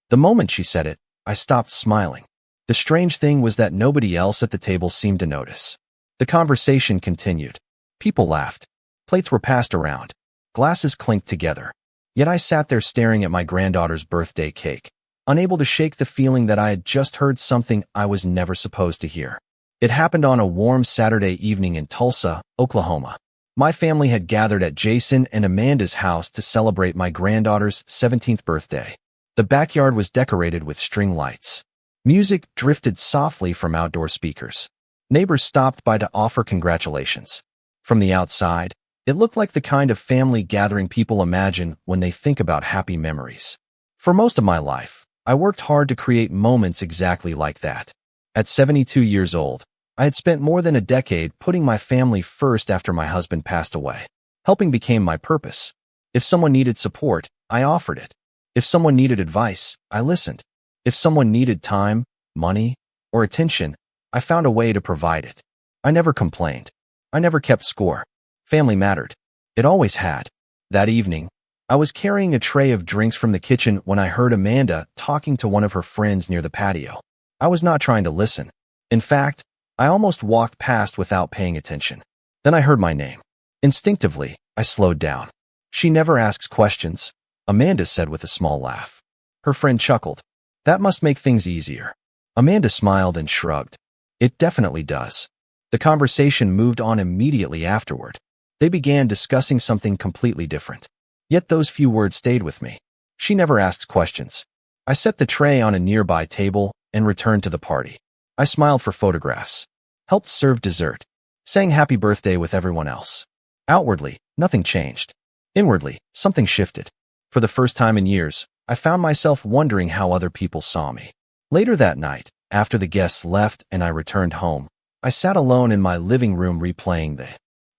The moment she said it, I stopped smiling. The strange thing was that nobody else at the table seemed to notice. The conversation continued. People laughed. Plates were passed around. Glasses clinked together. Yet I sat there staring at my granddaughter's birthday cake, unable to shake the feeling that I had just heard something I was never supposed to hear. It happened on a warm Saturday evening in Tulsa, Oklahoma. My family had gathered at Jason and Amanda's house to celebrate my granddaughter's 17th birthday. The backyard was decorated with string lights. Music drifted softly from outdoor speakers. Neighbors stopped by to offer congratulations. From the outside, it looked like the kind of family gathering people imagine when they think about happy memories. For most of my life, I worked hard to create moments exactly like that. At 72 years old, I had spent more than a decade putting my family first after my husband passed away. Helping became my purpose. If someone needed support, I offered it. If someone needed advice, I listened. If someone needed time, money, or attention, I found a way to provide it. I never complained. I never kept score. Family mattered. It always had. That evening, I was carrying a tray of drinks from the kitchen when I heard Amanda talking to one of her friends near the patio. I was not trying to listen. In fact, I almost walked past without paying attention. Then I heard my name. Instinctively, I slowed down. "She never asks questions," Amanda said with a small laugh. Her friend chuckled. "That must make things easier." Amanda smiled and shrugged. "It definitely does." The conversation moved on immediately afterward. They began discussing something completely different. Yet those few words stayed with me. "She never asks questions." I set the tray on a nearby table and returned to the party. I smiled for photographs, helped serve dessert, sang happy birthday with everyone else. Outwardly, nothing changed. Inwardly, something shifted. For the first time in years, I found myself wondering how other people saw me. Later that night, after the guests left and I returned home, I sat alone in my living room replaying the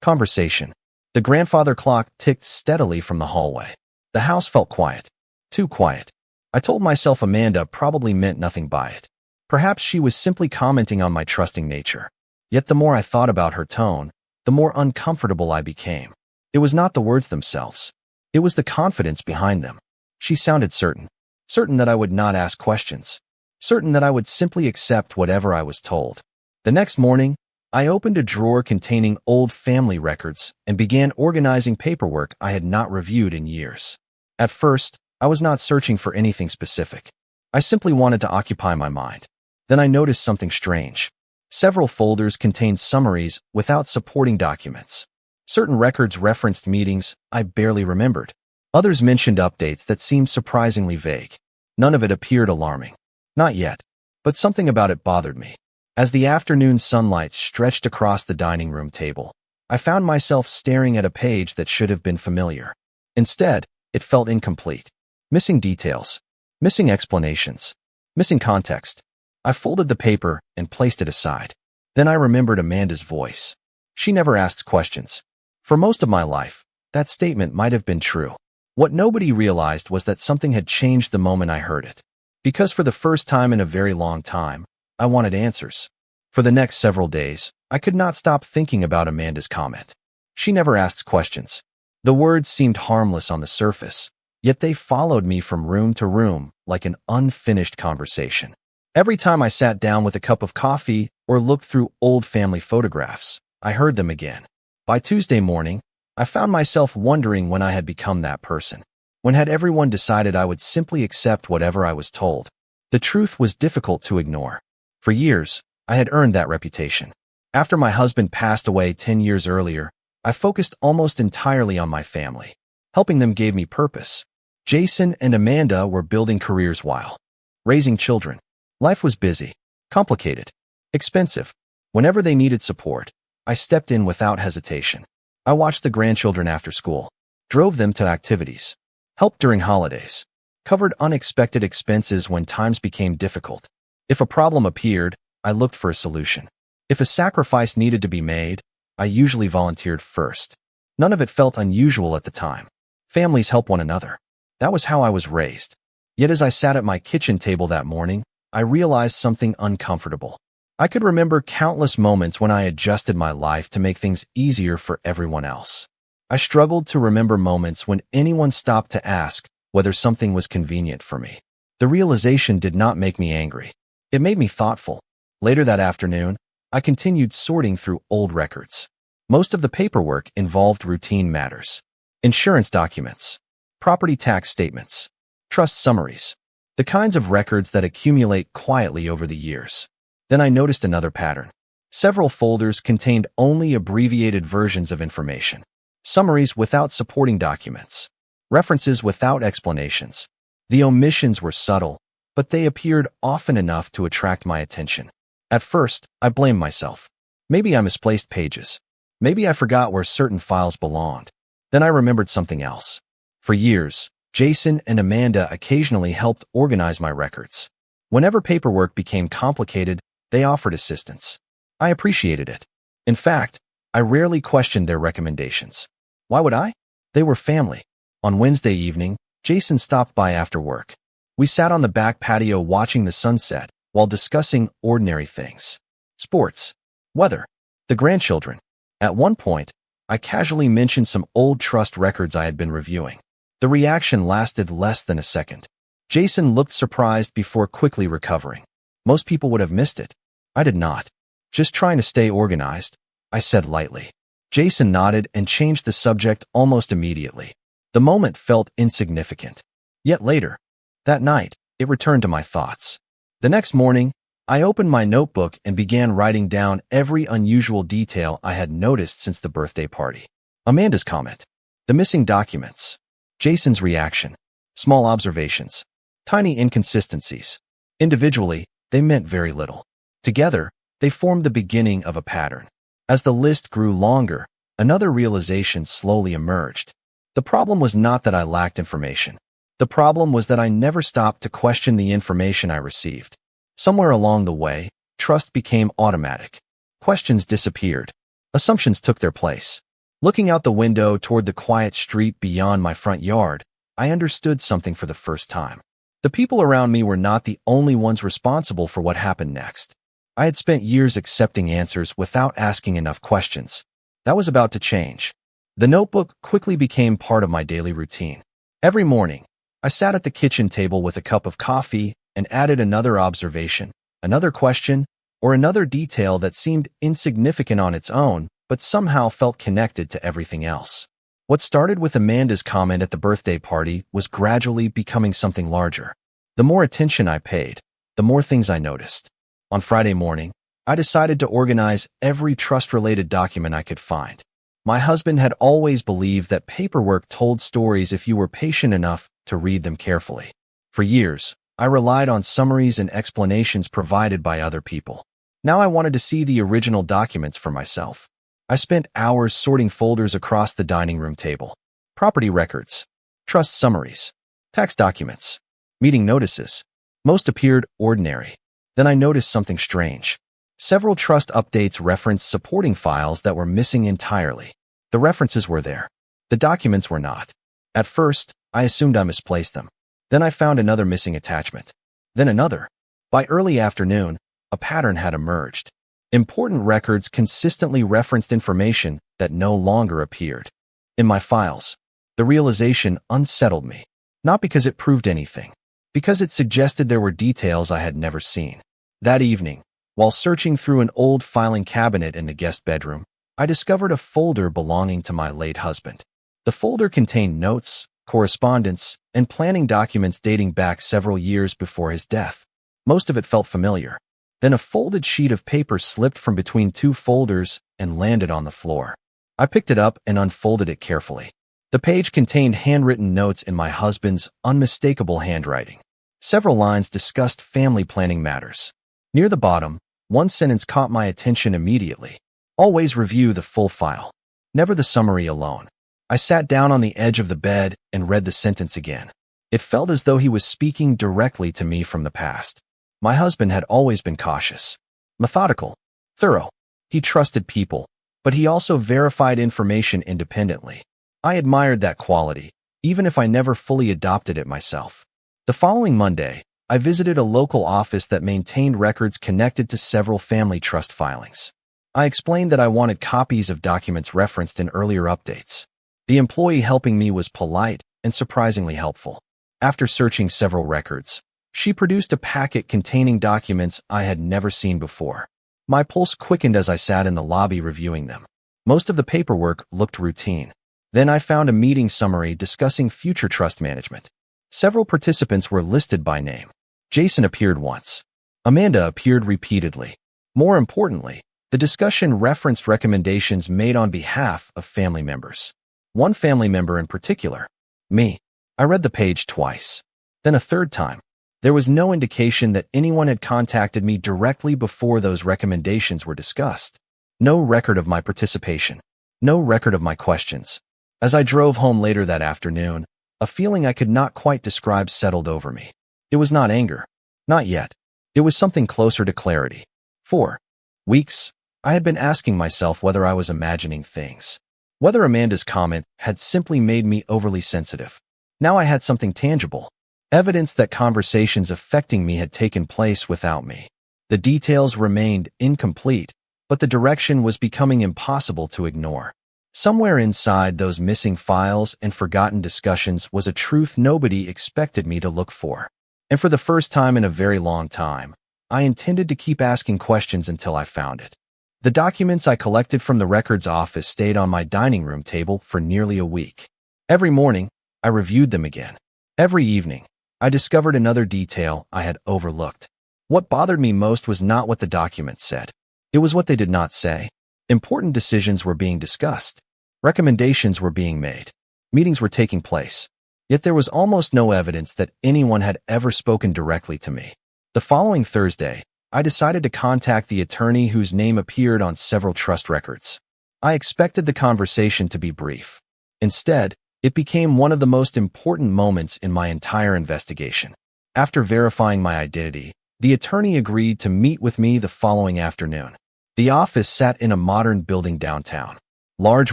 conversation. The grandfather clock ticked steadily from the hallway. The house felt quiet. Too quiet. I told myself Amanda probably meant nothing by it. Perhaps she was simply commenting on my trusting nature. Yet the more I thought about her tone, the more uncomfortable I became. It was not the words themselves. It was the confidence behind them. She sounded certain. Certain that I would not ask questions. Certain that I would simply accept whatever I was told. The next morning, I opened a drawer containing old family records and began organizing paperwork I had not reviewed in years. At first, I was not searching for anything specific. I simply wanted to occupy my mind. Then I noticed something strange. Several folders contained summaries without supporting documents. Certain records referenced meetings I barely remembered. Others mentioned updates that seemed surprisingly vague. None of it appeared alarming. Not yet, but something about it bothered me. As the afternoon sunlight stretched across the dining room table, I found myself staring at a page that should have been familiar. Instead, it felt incomplete. Missing details. Missing explanations. Missing context. I folded the paper and placed it aside. Then I remembered Amanda's voice. She never asks questions. For most of my life, that statement might have been true. What nobody realized was that something had changed the moment I heard it. Because for the first time in a very long time, I wanted answers. For the next several days, I could not stop thinking about Amanda's comment. She never asks questions. The words seemed harmless on the surface, yet they followed me from room to room like an unfinished conversation. Every time I sat down with a cup of coffee or looked through old family photographs, I heard them again. By Tuesday morning, I found myself wondering when I had become that person. When had everyone decided I would simply accept whatever I was told? The truth was difficult to ignore. For years, I had earned that reputation. After my husband passed away 10 years earlier, I focused almost entirely on my family. Helping them gave me purpose. Jason and Amanda were building careers while raising children. Life was busy, complicated, expensive. Whenever they needed support, I stepped in without hesitation. I watched the grandchildren after school, drove them to activities, helped during holidays, covered unexpected expenses when times became difficult. If a problem appeared, I looked for a solution. If a sacrifice needed to be made, I usually volunteered first. None of it felt unusual at the time. Families help one another. That was how I was raised. Yet as I sat at my kitchen table that morning, I realized something uncomfortable. I could remember countless moments when I adjusted my life to make things easier for everyone else. I struggled to remember moments when anyone stopped to ask whether something was convenient for me. The realization did not make me angry. It made me thoughtful. Later that afternoon, I continued sorting through old records. Most of the paperwork involved routine matters. Insurance documents, property tax statements, trust summaries, the kinds of records that accumulate quietly over the years. Then I noticed another pattern. Several folders contained only abbreviated versions of information. Summaries without supporting documents. References without explanations. The omissions were subtle, but they appeared often enough to attract my attention. At first, I blamed myself. Maybe I misplaced pages. Maybe I forgot where certain files belonged. Then I remembered something else. For years, Jason and Amanda occasionally helped organize my records. Whenever paperwork became complicated, they offered assistance. I appreciated it. In fact, I rarely questioned their recommendations. Why would I? They were family. On Wednesday evening, Jason stopped by after work. We sat on the back patio watching the sunset while discussing ordinary things. Sports, weather, the grandchildren. At one point, I casually mentioned some old trust records I had been reviewing. The reaction lasted less than a second. Jason looked surprised before quickly recovering. Most people would have missed it. I did not. Just trying to stay organized, I said lightly. Jason nodded and changed the subject almost immediately. The moment felt insignificant. Yet later, that night, it returned to my thoughts. The next morning, I opened my notebook and began writing down every unusual detail I had noticed since the birthday party. Amanda's comment, the missing documents, Jason's reaction, small observations, tiny inconsistencies. Individually, they meant very little. Together, they formed the beginning of a pattern. As the list grew longer, another realization slowly emerged. The problem was not that I lacked information. The problem was that I never stopped to question the information I received. Somewhere along the way, trust became automatic. Questions disappeared. Assumptions took their place. Looking out the window toward the quiet street beyond my front yard, I understood something for the first time. The people around me were not the only ones responsible for what happened next. I had spent years accepting answers without asking enough questions. That was about to change. The notebook quickly became part of my daily routine. Every morning, I sat at the kitchen table with a cup of coffee and added another observation, another question, or another detail that seemed insignificant on its own, but somehow felt connected to everything else. What started with Amanda's comment at the birthday party was gradually becoming something larger. The more attention I paid, the more things I noticed. On Friday morning, I decided to organize every trust-related document I could find. My husband had always believed that paperwork told stories if you were patient enough to read them carefully. For years, I relied on summaries and explanations provided by other people. Now I wanted to see the original documents for myself. I spent hours sorting folders across the dining room table. Property records, trust summaries, tax documents, meeting notices. Most appeared ordinary. Then I noticed something strange. Several trust updates referenced supporting files that were missing entirely. The references were there. The documents were not. At first, I assumed I misplaced them. Then I found another missing attachment. Then another. By early afternoon, a pattern had emerged. Important records consistently referenced information that no longer appeared in my files. The realization unsettled me, not because it proved anything, because it suggested there were details I had never seen. That evening, while searching through an old filing cabinet in the guest bedroom, I discovered a folder belonging to my late husband. The folder contained notes, correspondence, and planning documents dating back several years before his death. Most of it felt familiar. Then a folded sheet of paper slipped from between two folders and landed on the floor. I picked it up and unfolded it carefully. The page contained handwritten notes in my husband's unmistakable handwriting. Several lines discussed family planning matters. Near the bottom, one sentence caught my attention immediately. Always review the full file, never the summary alone. I sat down on the edge of the bed and read the sentence again. It felt as though he was speaking directly to me from the past. My husband had always been cautious, methodical, thorough. He trusted people, but he also verified information independently. I admired that quality, even if I never fully adopted it myself. The following Monday, I visited a local office that maintained records connected to several family trust filings. I explained that I wanted copies of documents referenced in earlier updates. The employee helping me was polite and surprisingly helpful. After searching several records, She produced a packet containing documents I had never seen before. My pulse quickened as I sat in the lobby reviewing them. Most of the paperwork looked routine. Then I found a meeting summary discussing future trust management. Several participants were listed by name. Jason appeared once. Amanda appeared repeatedly. More importantly, the discussion referenced recommendations made on behalf of family members. One family member in particular, me. I read the page twice, then a third time. There was no indication that anyone had contacted me directly before those recommendations were discussed. No record of my participation. No record of my questions. As I drove home later that afternoon, a feeling I could not quite describe settled over me. It was not anger. Not yet. It was something closer to clarity. For weeks, I had been asking myself whether I was imagining things. Whether Amanda's comment had simply made me overly sensitive. Now I had something tangible. Evidence that conversations affecting me had taken place without me. The details remained incomplete, but the direction was becoming impossible to ignore. Somewhere inside those missing files and forgotten discussions was a truth nobody expected me to look for. And for the first time in a very long time, I intended to keep asking questions until I found it. The documents I collected from the records office stayed on my dining room table for nearly a week. Every morning, I reviewed them again. Every evening, I discovered another detail I had overlooked. What bothered me most was not what the documents said. It was what they did not say. Important decisions were being discussed. Recommendations were being made. Meetings were taking place. Yet there was almost no evidence that anyone had ever spoken directly to me. The following Thursday, I decided to contact the attorney whose name appeared on several trust records. I expected the conversation to be brief. Instead, it became one of the most important moments in my entire investigation. After verifying my identity, the attorney agreed to meet with me the following afternoon. The office sat in a modern building downtown. Large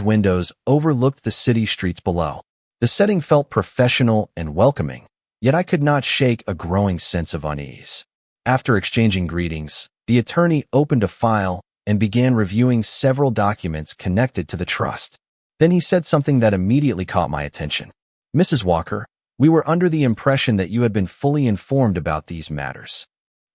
windows overlooked the city streets below. The setting felt professional and welcoming, yet I could not shake a growing sense of unease. After exchanging greetings, the attorney opened a file and began reviewing several documents connected to the trust. Then he said something that immediately caught my attention. "Mrs. Walker, we were under the impression that you had been fully informed about these matters."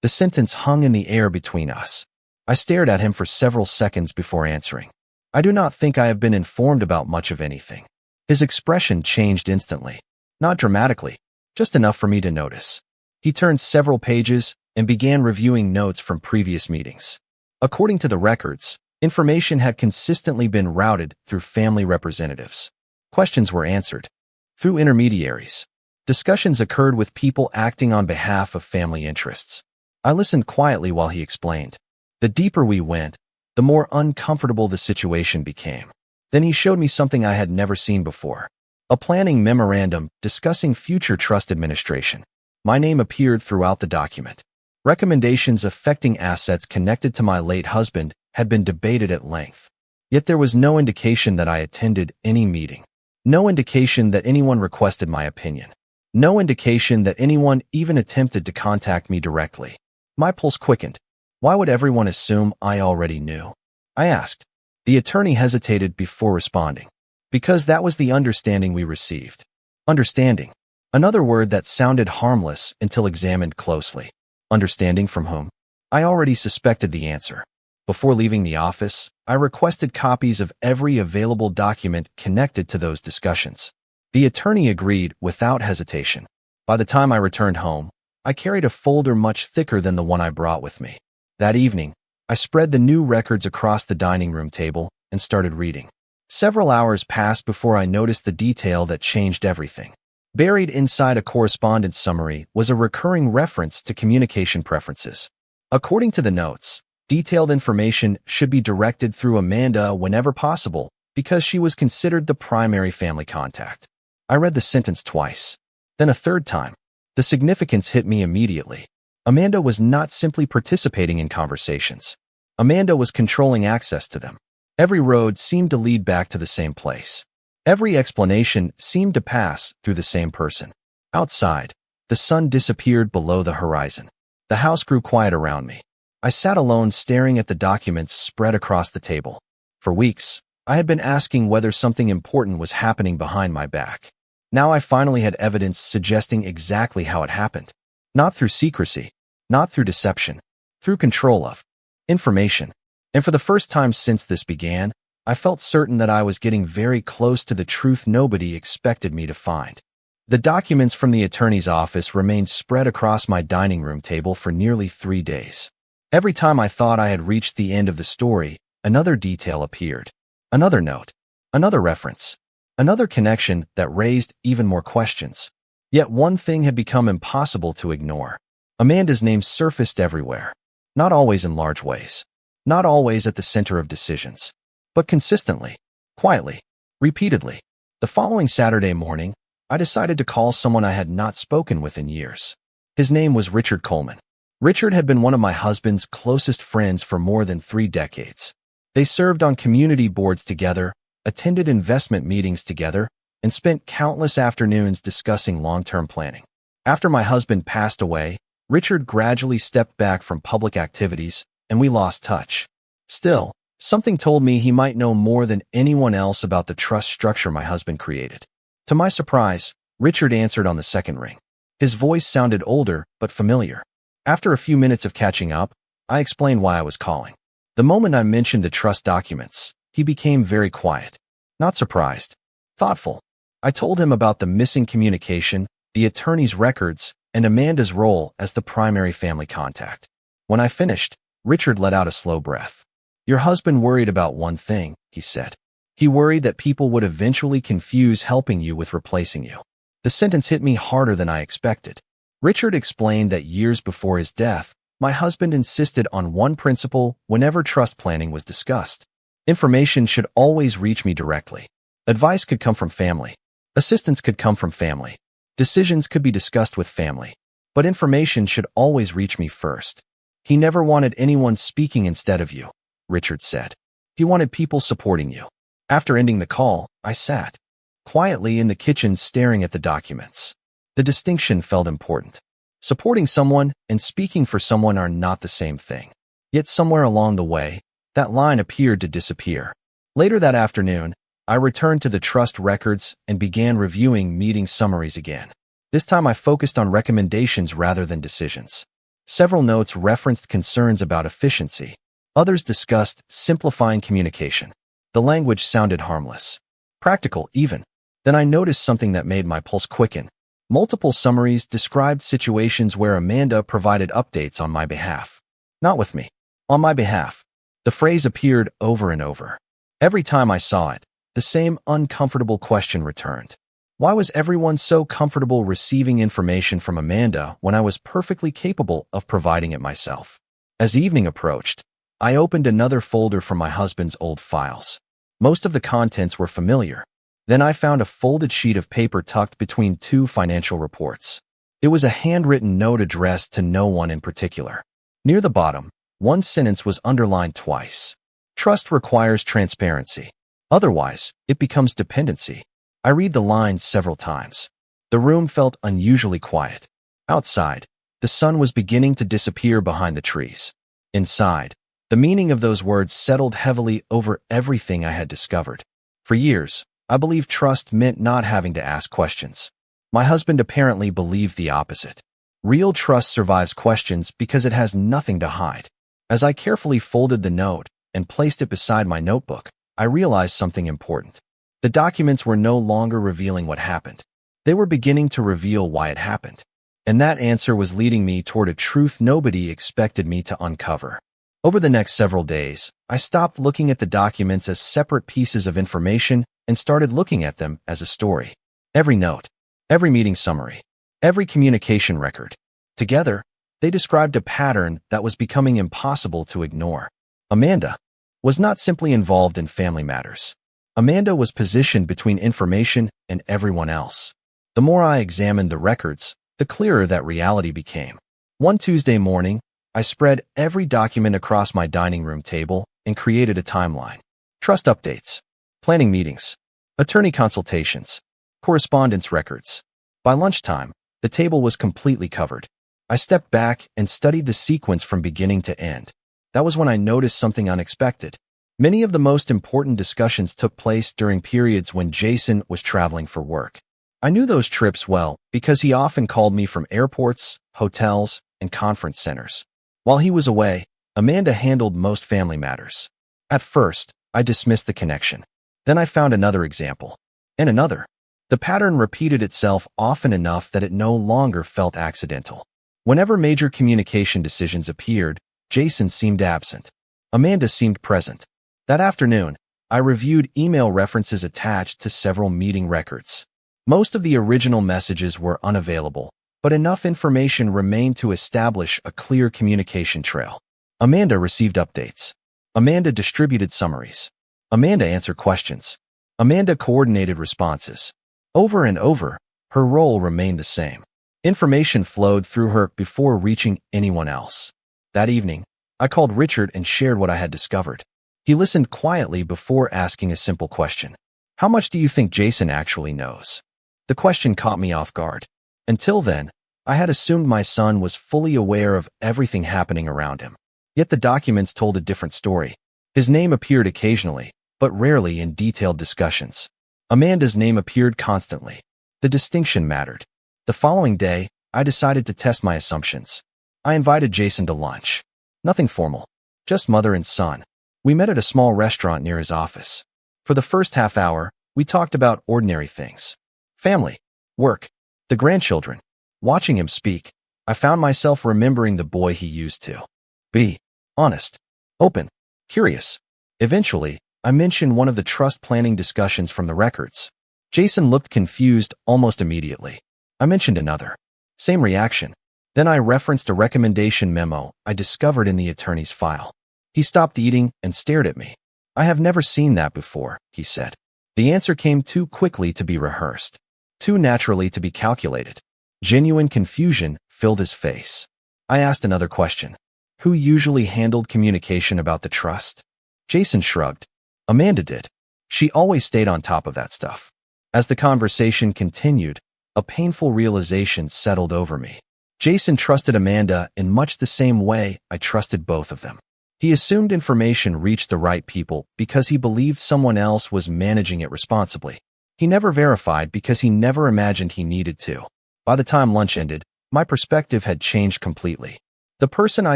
The sentence hung in the air between us. I stared at him for several seconds before answering. "I do not think I have been informed about much of anything." His expression changed instantly. Not dramatically, just enough for me to notice. He turned several pages and began reviewing notes from previous meetings. According to the records, information had consistently been routed through family representatives. Questions were answered through intermediaries. Discussions occurred with people acting on behalf of family interests. I listened quietly while he explained. The deeper we went, the more uncomfortable the situation became. Then he showed me something I had never seen before. A planning memorandum discussing future trust administration. My name appeared throughout the document. Recommendations affecting assets connected to my late husband had been debated at length. Yet there was no indication that I attended any meeting. No indication that anyone requested my opinion. No indication that anyone even attempted to contact me directly. My pulse quickened. Why would everyone assume I already knew? I asked. The attorney hesitated before responding. Because that was the understanding we received. Understanding. Another word that sounded harmless until examined closely. Understanding from whom? I already suspected the answer. Before leaving the office, I requested copies of every available document connected to those discussions. The attorney agreed without hesitation. By the time I returned home, I carried a folder much thicker than the one I brought with me. That evening, I spread the new records across the dining room table and started reading. Several hours passed before I noticed the detail that changed everything. Buried inside a correspondence summary was a recurring reference to communication preferences. According to the notes, detailed information should be directed through Amanda whenever possible because she was considered the primary family contact. I read the sentence twice, then a third time. The significance hit me immediately. Amanda was not simply participating in conversations. Amanda was controlling access to them. Every road seemed to lead back to the same place. Every explanation seemed to pass through the same person. Outside, the sun disappeared below the horizon. The house grew quiet around me. I sat alone staring at the documents spread across the table. For weeks, I had been asking whether something important was happening behind my back. Now I finally had evidence suggesting exactly how it happened. Not through secrecy, not through deception, through control of information. And for the first time since this began, I felt certain that I was getting very close to the truth nobody expected me to find. The documents from the attorney's office remained spread across my dining room table for nearly 3 days. Every time I thought I had reached the end of the story, another detail appeared. Another note. Another reference. Another connection that raised even more questions. Yet one thing had become impossible to ignore. Amanda's name surfaced everywhere. Not always in large ways. Not always at the center of decisions. But consistently. Quietly. Repeatedly. The following Saturday morning, I decided to call someone I had not spoken with in years. His name was Richard Coleman. Richard had been one of my husband's closest friends for more than 3 decades. They served on community boards together, attended investment meetings together, and spent countless afternoons discussing long-term planning. After my husband passed away, Richard gradually stepped back from public activities, and we lost touch. Still, something told me he might know more than anyone else about the trust structure my husband created. To my surprise, Richard answered on the second ring. His voice sounded older but familiar. After a few minutes of catching up, I explained why I was calling. The moment I mentioned the trust documents, he became very quiet. Not surprised. Thoughtful. I told him about the missing communication, the attorney's records, and Amanda's role as the primary family contact. When I finished, Richard let out a slow breath. Your husband worried about one thing, he said. He worried that people would eventually confuse helping you with replacing you. The sentence hit me harder than I expected. Richard explained that years before his death, my husband insisted on one principle whenever trust planning was discussed. Information should always reach me directly. Advice could come from family. Assistance could come from family. Decisions could be discussed with family. But information should always reach me first. He never wanted anyone speaking instead of you, Richard said. He wanted people supporting you. After ending the call, I sat quietly in the kitchen staring at the documents. The distinction felt important. Supporting someone and speaking for someone are not the same thing. Yet somewhere along the way, that line appeared to disappear. Later that afternoon, I returned to the trust records and began reviewing meeting summaries again. This time I focused on recommendations rather than decisions. Several notes referenced concerns about efficiency. Others discussed simplifying communication. The language sounded harmless. Practical, even. Then I noticed something that made my pulse quicken. Multiple summaries described situations where Amanda provided updates on my behalf. Not with me. On my behalf. The phrase appeared over and over. Every time I saw it, the same uncomfortable question returned. Why was everyone so comfortable receiving information from Amanda when I was perfectly capable of providing it myself? As evening approached, I opened another folder from my husband's old files. Most of the contents were familiar. Then I found a folded sheet of paper tucked between 2 financial reports. It was a handwritten note addressed to no one in particular. Near the bottom, one sentence was underlined twice. Trust requires transparency. Otherwise, it becomes dependency. I read the lines several times. The room felt unusually quiet. Outside, the sun was beginning to disappear behind the trees. Inside, the meaning of those words settled heavily over everything I had discovered. For years, I believed trust meant not having to ask questions. My husband apparently believed the opposite. Real trust survives questions because it has nothing to hide. As I carefully folded the note and placed it beside my notebook, I realized something important. The documents were no longer revealing what happened. They were beginning to reveal why it happened. And that answer was leading me toward a truth nobody expected me to uncover. Over the next several days, I stopped looking at the documents as separate pieces of information and started looking at them as a story. Every note, every meeting summary, every communication record. Together, they described a pattern that was becoming impossible to ignore. Amanda was not simply involved in family matters. Amanda was positioned between information and everyone else. The more I examined the records, the clearer that reality became. One Tuesday morning, I spread every document across my dining room table and created a timeline. Trust updates, planning meetings, attorney consultations, correspondence records. By lunchtime, the table was completely covered. I stepped back and studied the sequence from beginning to end. That was when I noticed something unexpected. Many of the most important discussions took place during periods when Jason was traveling for work. I knew those trips well because he often called me from airports, hotels, and conference centers. While he was away, Amanda handled most family matters. At first, I dismissed the connection. Then I found another example. And another. The pattern repeated itself often enough that it no longer felt accidental. Whenever major communication decisions appeared, Jason seemed absent. Amanda seemed present. That afternoon, I reviewed email references attached to several meeting records. Most of the original messages were unavailable, but enough information remained to establish a clear communication trail. Amanda received updates. Amanda distributed summaries. Amanda answered questions. Amanda coordinated responses. Over and over, her role remained the same. Information flowed through her before reaching anyone else. That evening, I called Richard and shared what I had discovered. He listened quietly before asking a simple question. How much do you think Jason actually knows? The question caught me off guard. Until then, I had assumed my son was fully aware of everything happening around him. Yet the documents told a different story. His name appeared occasionally, but rarely in detailed discussions. Amanda's name appeared constantly. The distinction mattered. The following day, I decided to test my assumptions. I invited Jason to lunch. Nothing formal, just mother and son. We met at a small restaurant near his office. For the first half hour, we talked about ordinary things. Family, work, the grandchildren. Watching him speak, I found myself remembering the boy he used to be. Honest, open, curious. Eventually, I mentioned one of the trust planning discussions from the records. Jason looked confused almost immediately. I mentioned another. Same reaction. Then I referenced a recommendation memo I discovered in the attorney's file. He stopped eating and stared at me. I have never seen that before, he said. The answer came too quickly to be rehearsed, too naturally to be calculated. Genuine confusion filled his face. I asked another question. Who usually handled communication about the trust? Jason shrugged. Amanda did. She always stayed on top of that stuff. As the conversation continued, a painful realization settled over me. Jason trusted Amanda in much the same way I trusted both of them. He assumed information reached the right people because he believed someone else was managing it responsibly. He never verified because he never imagined he needed to. By the time lunch ended, my perspective had changed completely. The person I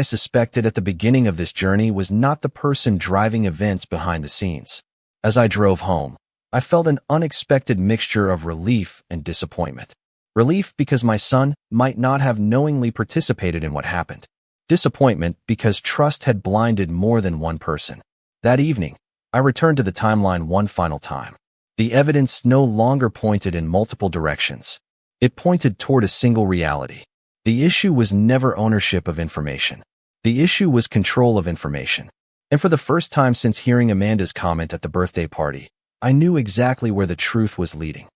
suspected at the beginning of this journey was not the person driving events behind the scenes. As I drove home, I felt an unexpected mixture of relief and disappointment. Relief because my son might not have knowingly participated in what happened. Disappointment because trust had blinded more than one person. That evening, I returned to the timeline one final time. The evidence no longer pointed in multiple directions. It pointed toward a single reality. The issue was never ownership of information. The issue was control of information. And for the first time since hearing Amanda's comment at the birthday party, I knew exactly where the truth was leading.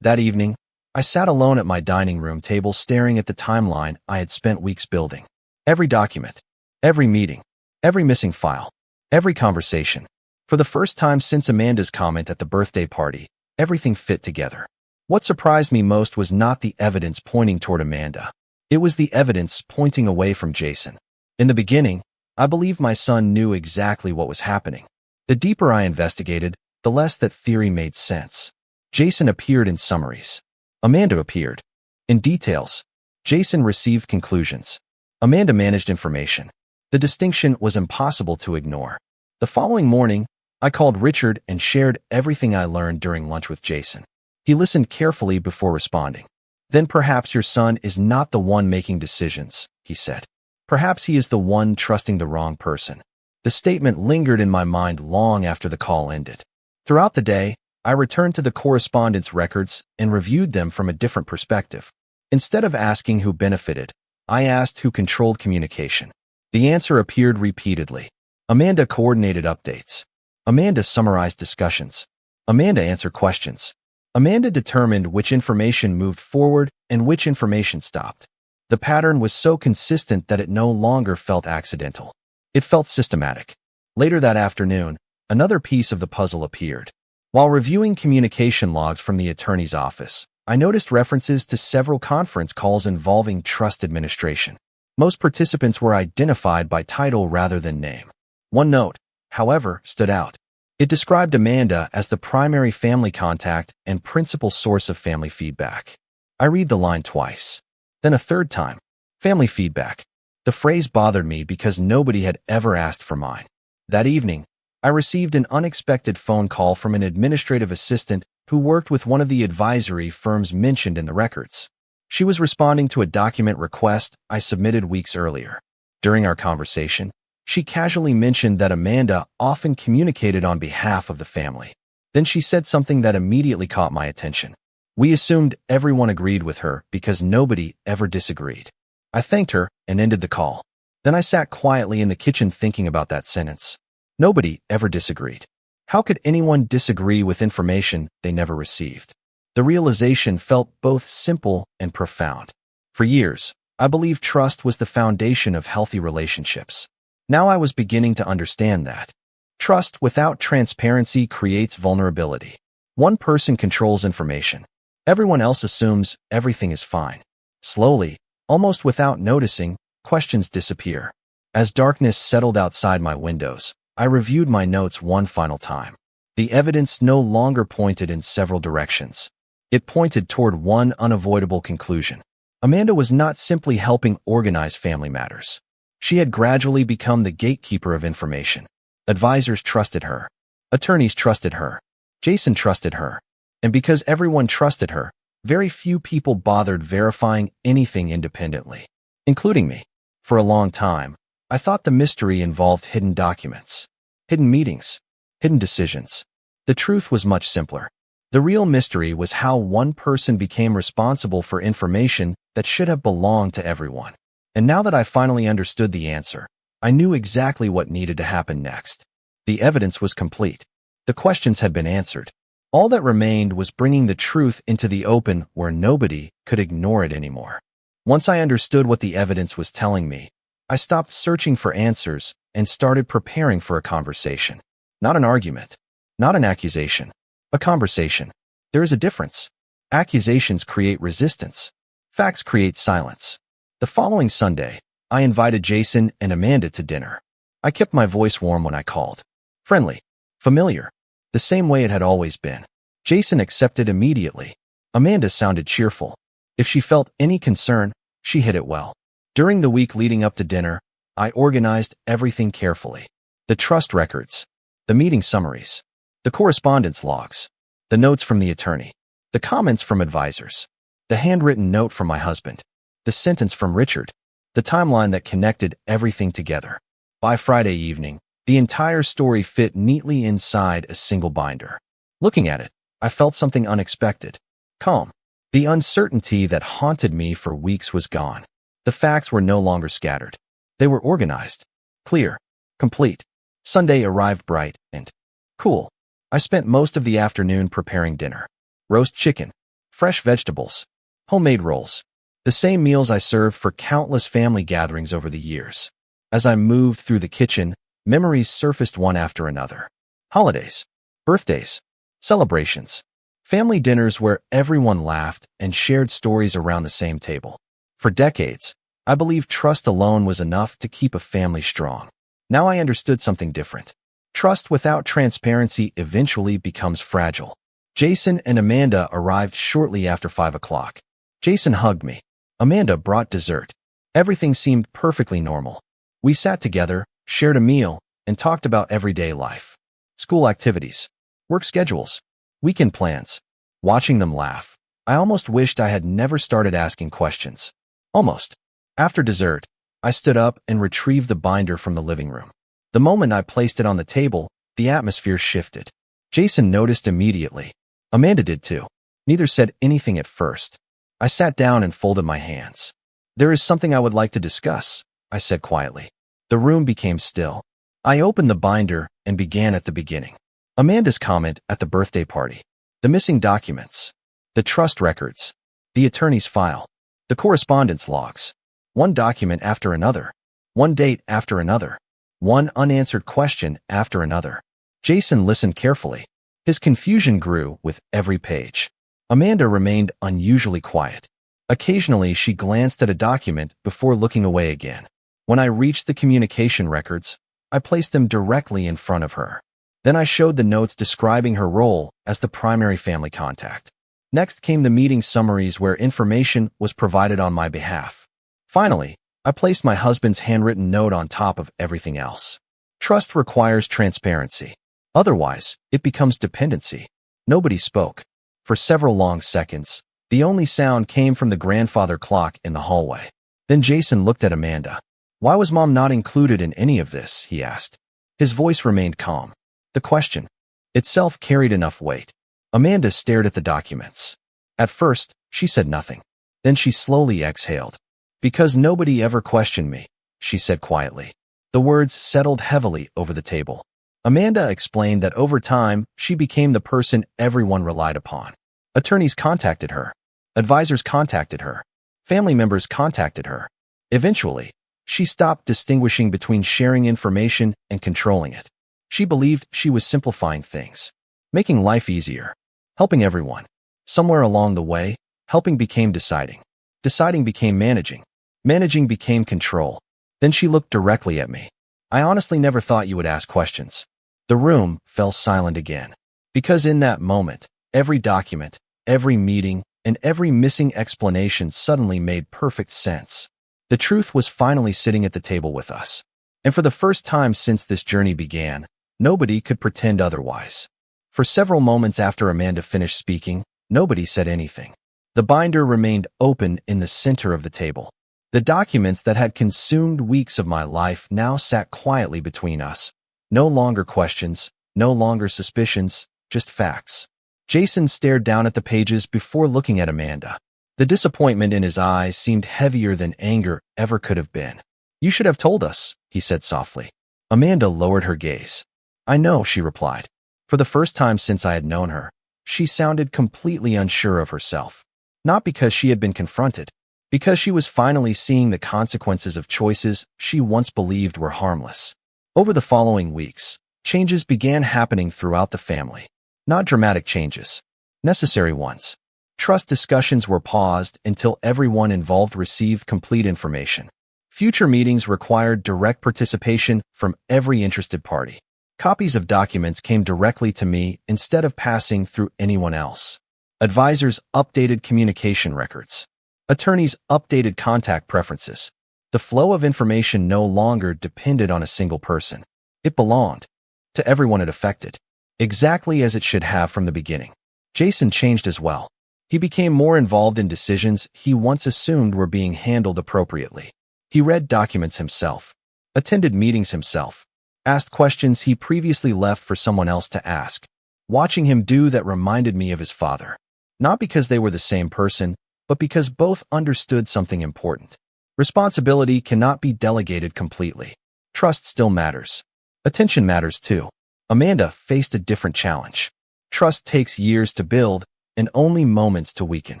That evening, I sat alone at my dining room table staring at the timeline I had spent weeks building. Every document, every meeting, every missing file, every conversation. For the first time since Amanda's comment at the birthday party, everything fit together. What surprised me most was not the evidence pointing toward Amanda. It was the evidence pointing away from Jason. In the beginning, I believed my son knew exactly what was happening. The deeper I investigated, the less that theory made sense. Jason appeared in summaries. Amanda appeared in details. Jason received conclusions. Amanda managed information. The distinction was impossible to ignore. The following morning, I called Richard and shared everything I learned during lunch with Jason. He listened carefully before responding. Then perhaps your son is not the one making decisions, he said. Perhaps he is the one trusting the wrong person. The statement lingered in my mind long after the call ended. Throughout the day, I returned to the correspondence records and reviewed them from a different perspective. Instead of asking who benefited, I asked who controlled communication. The answer appeared repeatedly. Amanda coordinated updates. Amanda summarized discussions. Amanda answered questions. Amanda determined which information moved forward and which information stopped. The pattern was so consistent that it no longer felt accidental. It felt systematic. Later that afternoon, another piece of the puzzle appeared. While reviewing communication logs from the attorney's office, I noticed references to several conference calls involving trust administration. Most participants were identified by title rather than name. One note, however, stood out. It described Amanda as the primary family contact and principal source of family feedback. I read the line twice, then a third time. Family feedback. The phrase bothered me because nobody had ever asked for mine. That evening, I received an unexpected phone call from an administrative assistant who worked with one of the advisory firms mentioned in the records. She was responding to a document request I submitted weeks earlier. During our conversation, she casually mentioned that Amanda often communicated on behalf of the family. Then she said something that immediately caught my attention. We assumed everyone agreed with her because nobody ever disagreed. I thanked her and ended the call. Then I sat quietly in the kitchen thinking about that sentence. Nobody ever disagreed. How could anyone disagree with information they never received? The realization felt both simple and profound. For years, I believed trust was the foundation of healthy relationships. Now I was beginning to understand that. Trust without transparency creates vulnerability. One person controls information. Everyone else assumes everything is fine. Slowly, almost without noticing, questions disappear. As darkness settled outside my windows, I reviewed my notes one final time. The evidence no longer pointed in several directions. It pointed toward one unavoidable conclusion. Amanda was not simply helping organize family matters. She had gradually become the gatekeeper of information. Advisors trusted her. Attorneys trusted her. Jason trusted her. And because everyone trusted her, very few people bothered verifying anything independently, including me. For a long time, I thought the mystery involved hidden documents, hidden meetings, hidden decisions. The truth was much simpler. The real mystery was how one person became responsible for information that should have belonged to everyone. And now that I finally understood the answer, I knew exactly what needed to happen next. The evidence was complete. The questions had been answered. All that remained was bringing the truth into the open where nobody could ignore it anymore. Once I understood what the evidence was telling me, I stopped searching for answers and started preparing for a conversation. Not an argument, not an accusation, a conversation. There is a difference. Accusations create resistance. Facts create silence. The following Sunday, I invited Jason and Amanda to dinner. I kept my voice warm when I called. Friendly, familiar, the same way it had always been. Jason accepted immediately. Amanda sounded cheerful. If she felt any concern, she hid it well. During the week leading up to dinner, I organized everything carefully. The trust records, the meeting summaries, the correspondence logs, the notes from the attorney, the comments from advisors, the handwritten note from my husband, the sentence from Richard, the timeline that connected everything together. By Friday evening, the entire story fit neatly inside a single binder. Looking at it, I felt something unexpected. Calm. The uncertainty that haunted me for weeks was gone. The facts were no longer scattered. They were organized, clear, complete. Sunday arrived bright and cool. I spent most of the afternoon preparing dinner. Roast chicken, fresh vegetables, homemade rolls. The same meals I served for countless family gatherings over the years. As I moved through the kitchen, memories surfaced one after another. Holidays, birthdays, celebrations, family dinners where everyone laughed and shared stories around the same table. For decades, I believed trust alone was enough to keep a family strong. Now I understood something different. Trust without transparency eventually becomes fragile. Jason and Amanda arrived shortly after 5 o'clock. Jason hugged me. Amanda brought dessert. Everything seemed perfectly normal. We sat together, shared a meal, and talked about everyday life. School activities, work schedules, weekend plans. Watching them laugh, I almost wished I had never started asking questions. Almost. After dessert, I stood up and retrieved the binder from the living room. The moment I placed it on the table, the atmosphere shifted. Jason noticed immediately. Amanda did too. Neither said anything at first. I sat down and folded my hands. There is something I would like to discuss, I said quietly. The room became still. I opened the binder and began at the beginning. Amanda's comment at the birthday party. The missing documents. The trust records. The attorney's file. The correspondence logs. One document after another. One date after another. One unanswered question after another. Jason listened carefully. His confusion grew with every page. Amanda remained unusually quiet. Occasionally, she glanced at a document before looking away again. When I reached the communication records, I placed them directly in front of her. Then I showed the notes describing her role as the primary family contact. Next came the meeting summaries where information was provided on my behalf. Finally, I placed my husband's handwritten note on top of everything else. Trust requires transparency. Otherwise, it becomes dependency. Nobody spoke. For several long seconds, the only sound came from the grandfather clock in the hallway. Then Jason looked at Amanda. "Why was Mom not included in any of this?" he asked. His voice remained calm. The question itself carried enough weight. Amanda stared at the documents. At first, she said nothing. Then she slowly exhaled. "Because nobody ever questioned me," she said quietly. The words settled heavily over the table. Amanda explained that over time, she became the person everyone relied upon. Attorneys contacted her. Advisors contacted her. Family members contacted her. Eventually, she stopped distinguishing between sharing information and controlling it. She believed she was simplifying things, making life easier, helping everyone. Somewhere along the way, helping became deciding. Deciding became managing. Managing became control. Then she looked directly at me. "I honestly never thought you would ask questions." The room fell silent again. Because in that moment, every document, every meeting, and every missing explanation suddenly made perfect sense. The truth was finally sitting at the table with us. And for the first time since this journey began, nobody could pretend otherwise. For several moments after Amanda finished speaking, nobody said anything. The binder remained open in the center of the table. The documents that had consumed weeks of my life now sat quietly between us. No longer questions, no longer suspicions, just facts. Jason stared down at the pages before looking at Amanda. The disappointment in his eyes seemed heavier than anger ever could have been. "You should have told us," he said softly. Amanda lowered her gaze. "I know," she replied. For the first time since I had known her, she sounded completely unsure of herself. Not because she had been confronted, because she was finally seeing the consequences of choices she once believed were harmless. Over the following weeks, changes began happening throughout the family. Not dramatic changes, necessary ones. Trust discussions were paused until everyone involved received complete information. Future meetings required direct participation from every interested party. Copies of documents came directly to me instead of passing through anyone else. Advisors updated communication records. Attorneys updated contact preferences. The flow of information no longer depended on a single person. It belonged to everyone it affected, exactly as it should have from the beginning. Jason changed as well. He became more involved in decisions he once assumed were being handled appropriately. He read documents himself, attended meetings himself, asked questions he previously left for someone else to ask. Watching him do that reminded me of his father. Not because they were the same person, but because both understood something important. Responsibility cannot be delegated completely. Trust still matters. Attention matters too. Amanda faced a different challenge. Trust takes years to build and only moments to weaken.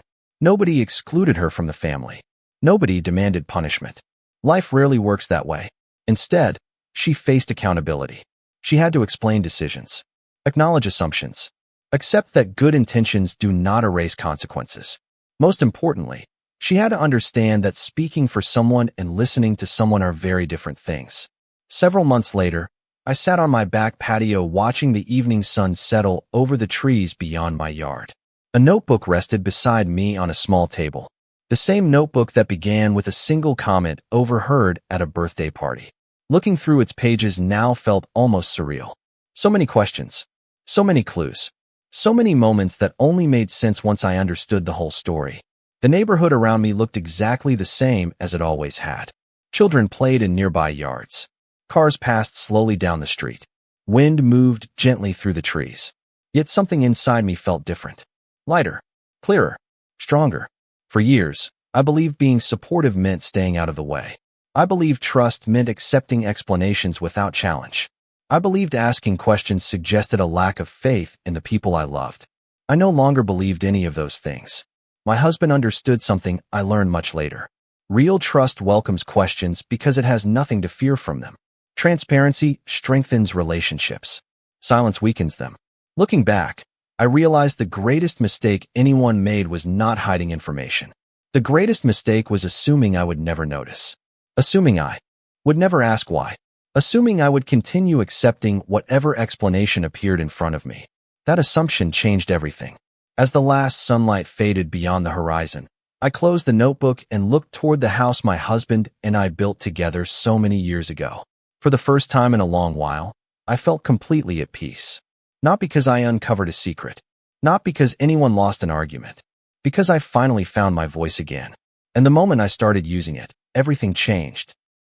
Nobody excluded her from the family. Nobody demanded punishment. Life rarely works that way. Instead, she faced accountability. She had to explain decisions, acknowledge assumptions, accept that good intentions do not erase consequences. Most importantly, she had to understand that speaking for someone and listening to someone are very different things. Several months later, I sat on my back patio watching the evening sun settle over the trees beyond my yard. A notebook rested beside me on a small table. The same notebook that began with a single comment overheard at a birthday party. Looking through its pages now felt almost surreal. So many questions, so many clues, so many moments that only made sense once I understood the whole story. The neighborhood around me looked exactly the same as it always had. Children played in nearby yards. Cars passed slowly down the street. Wind moved gently through the trees. Yet something inside me felt different. Lighter, clearer, stronger. For years, I believed being supportive meant staying out of the way. I believed trust meant accepting explanations without challenge. I believed asking questions suggested a lack of faith in the people I loved. I no longer believed any of those things. My husband understood something I learned much later. Real trust welcomes questions because it has nothing to fear from them. Transparency strengthens relationships. Silence weakens them. Looking back, I realized the greatest mistake anyone made was not hiding information. The greatest mistake was assuming I would never notice. Assuming I would never ask why. Assuming I would continue accepting whatever explanation appeared in front of me. That assumption changed everything. As the last sunlight faded beyond the horizon, I closed the notebook and looked toward the house my husband and I built together so many years ago. For the first time in a long while, I felt completely at peace. Not because I uncovered a secret. Not because anyone lost an argument. Because I finally found my voice again. And the moment I started using it, everything changed.